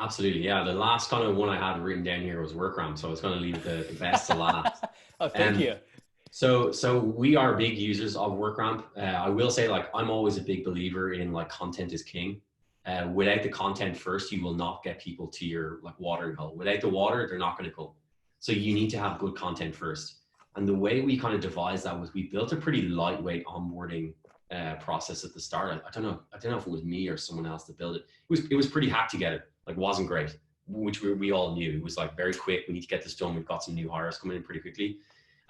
Absolutely. Yeah. The last kind of one I had written down here was WorkRamp. So I was going to leave the best to last. Oh, thank Um, you. so we are big users of WorkRamp. I will say, like, I'm always a big believer in like content is king. Without the content first, you will not get people to your like watering hole. Without the water, they're not going to come. So you need to have good content first. And the way we kind of devised that was we built a pretty lightweight onboarding process at the start. I don't know. I don't know if it was me or someone else that built it. It was pretty hacked together. Like, wasn't great, which we all knew. It was like very quick. We need to get this done. We've got some new hires coming in pretty quickly.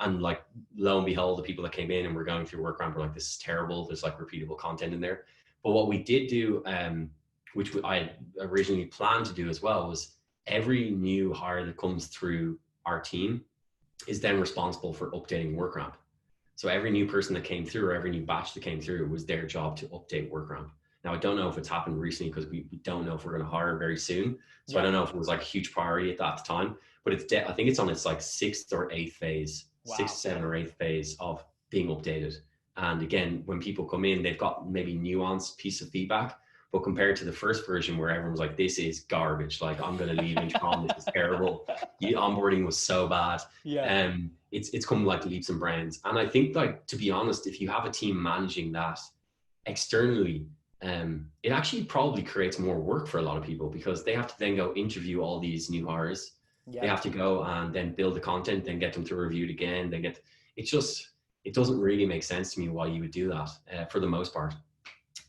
And like, lo and behold, the people that came in and were going through WorkRamp were like, this is terrible. There's like repeatable content in there. But what we did do, which I originally planned to do as well, was every new hire that comes through our team is then responsible for updating WorkRamp. So every new person that came through or every new batch that came through, it was their job to update WorkRamp. Now, I don't know if it's happened recently because we don't know if we're going to hire very soon. So I don't know if it was like a huge priority at that time, but I think it's on its like sixth or eighth phase, Wow. sixth, seventh or eighth phase of being updated. And again, when people come in, they've got maybe nuanced piece of feedback, but compared to the first version where everyone's like, this is garbage. Like, I'm going to leave Intercom. This is terrible. The onboarding was so bad. Yeah. It's come like leaps and bounds. And I think, like, to be honest, if you have a team managing that externally, it actually probably creates more work for a lot of people because they have to then go interview all these new hires. Yeah. They have to go and then build the content, then get them to review it again. It doesn't really make sense to me why you would do that for the most part.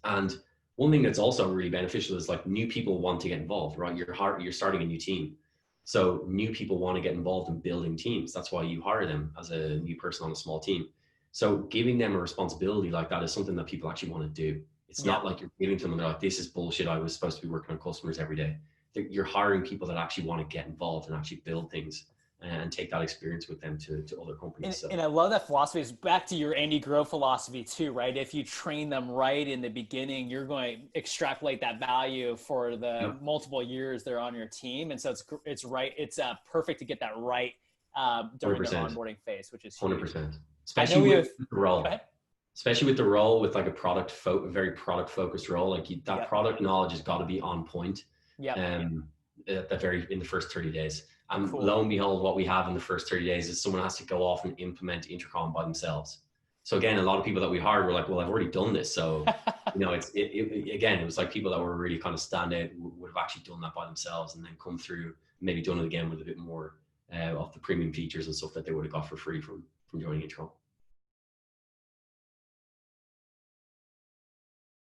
And one thing that's also really beneficial is like new people want to get involved, right? You're starting a new team. So new people want to get involved in building teams. That's why you hire them as a new person on a small team. So giving them a responsibility like that is something that people actually want to do. It's not like you're giving to them and they're like, this is bullshit. I was supposed to be working on customers every day. You're hiring people that actually want to get involved and actually build things and take that experience with them to other companies. And I love that philosophy. It's back to your Andy Grove philosophy too, right? If you train them right in the beginning, you're going to extrapolate that value for the multiple years they're on your team. And so it's right. It's perfect to get that right during 100%. the onboarding phase, which is huge. 100%. Especially with the role. Especially with the role with like a very product focused role, like that product knowledge has got to be on point. In the first 30 days. And lo and behold, what we have in the first 30 days is someone has to go off and implement Intercom by themselves. So again, a lot of people that we hired were like, well, I've already done this. So, it was like people that were really kind of stand out would have actually done that by themselves and then come through, maybe done it again with a bit more of the premium features and stuff that they would have got for free from joining Intercom.